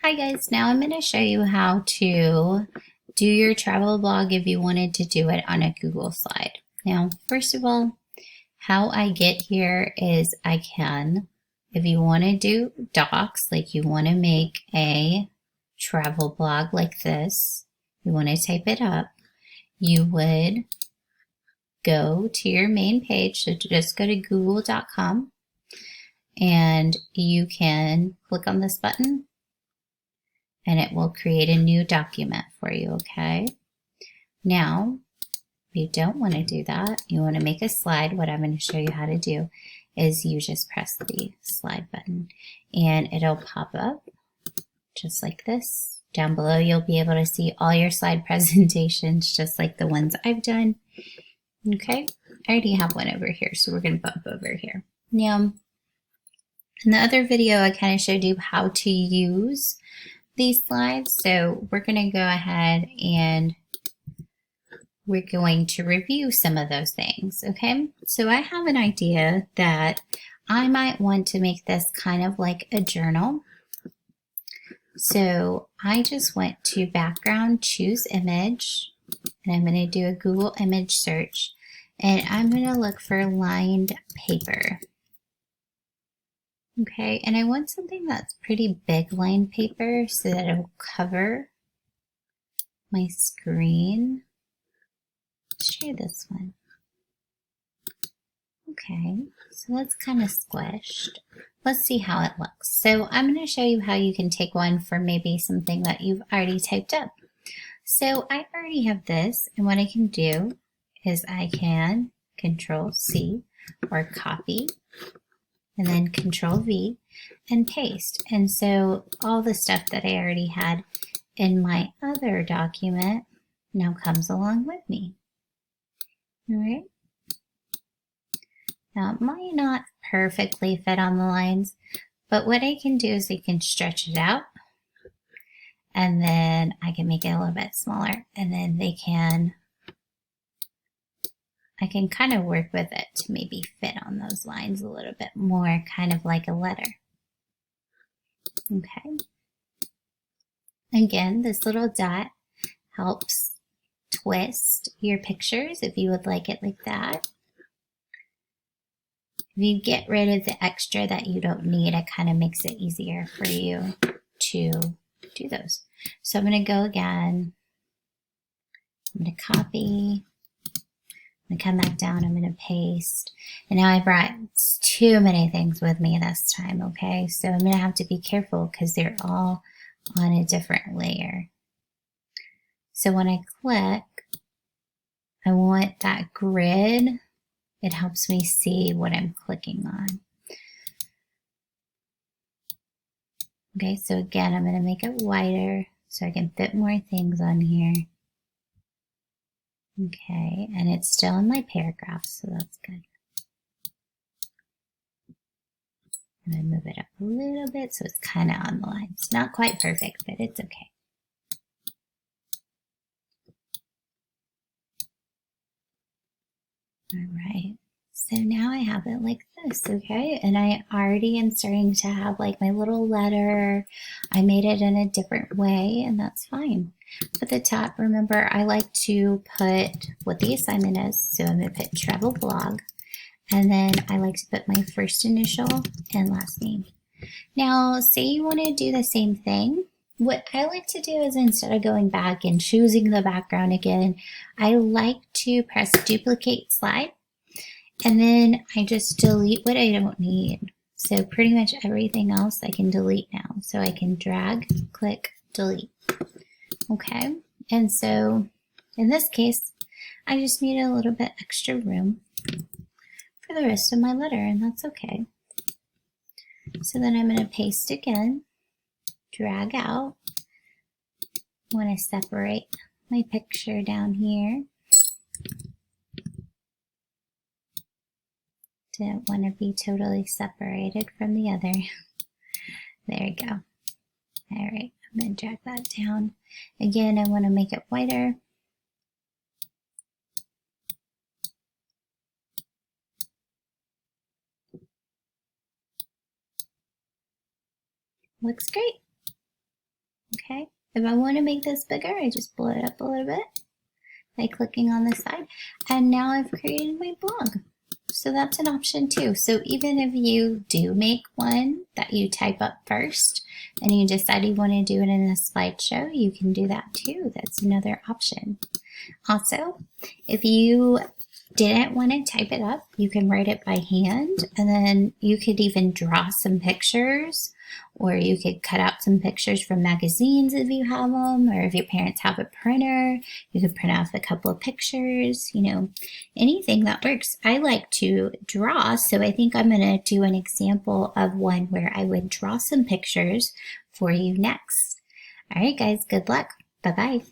Hi guys, now I'm going to show you how to do your travel blog if you wanted to do it on a Google slide. Now, first of all, how I get here is if you want to do docs, like you want to make a travel blog like this, you want to type it up, you would go to your main page. So just go to google.com and you can click on this button and it will create a new document for you, okay? Now, if you don't want to do that, you want to make a slide, what I'm going to show you how to do is you just press the slide button and it'll pop up just like this. Down below, you'll be able to see all your slide presentations, just like the ones I've done. Okay, I already have one over here, so we're going to bump over here. Now, in the other video, I kind of showed you how to use these slides, so we're going to go ahead and we're going to review some of those things, okay? So I have an idea that I might want to make this kind of like a journal. So I just went to background, choose image, and I'm going to do a Google image search, and I'm going to look for lined paper. Okay, and I want something that's pretty big lined paper so that it will cover my screen. Let's try this one. Okay, so that's kind of squished. Let's see how it looks. So I'm going to show you how you can take one for maybe something that you've already typed up. So I already have this, and what I can do is I can Control C or copy, and then Control V and paste. And so all the stuff that I already had in my other document now comes along with me. All right. Now it might not perfectly fit on the lines, but what I can do is I can stretch it out and then I can make it a little bit smaller, and then I can kind of work with it to maybe fit on those lines a little bit more, kind of like a letter. Okay. Again, this little dot helps twist your pictures if you would like it like that. If you get rid of the extra that you don't need, it kind of makes it easier for you to do those. So I'm going to go again. I'm going to copy. I'm going to come back down. I'm going to paste. And now I brought too many things with me this time, okay? So I'm going to have to be careful because they're all on a different layer. So when I click, I want that grid. It helps me see what I'm clicking on. Okay, so again, I'm going to make it wider so I can fit more things on here. Okay, and it's still in my paragraph, so that's good. I'm going to move it up a little bit so it's kind of on the line. It's not quite perfect, but it's okay. All right, so now I have it like this, okay? And I already am starting to have like my little letter. I made it in a different way, and that's fine. At the top, remember, I like to put what the assignment is. So I'm going to put travel blog, and then I like to put my first initial and last name. Now, say you want to do the same thing. What I like to do is, instead of going back and choosing the background again, I like to press duplicate slide, and then I just delete what I don't need. So pretty much everything else I can delete now. So I can drag, click, delete. Okay, and so in this case, I just need a little bit extra room for the rest of my letter, and that's okay. So then I'm going to paste again, drag out. I want to separate my picture down here. Don't want to be totally separated from the other. There you go. All right, I'm going to drag that down. Again, I want to make it wider. Looks great. Okay, if I want to make this bigger, I just blow it up a little bit by clicking on the side. And now I've created my blog. So that's an option too. So even if you do make one that you type up first and you decide you want to do it in a slideshow, you can do that too. That's another option. Also, if you didn't want to type it up, you can write it by hand, and then you could even draw some pictures, or you could cut out some pictures from magazines if you have them, or if your parents have a printer, you could print off a couple of pictures, you know, anything that works. I like to draw, so I think I'm going to do an example of one where I would draw some pictures for you next. All right, guys, good luck. Bye-bye.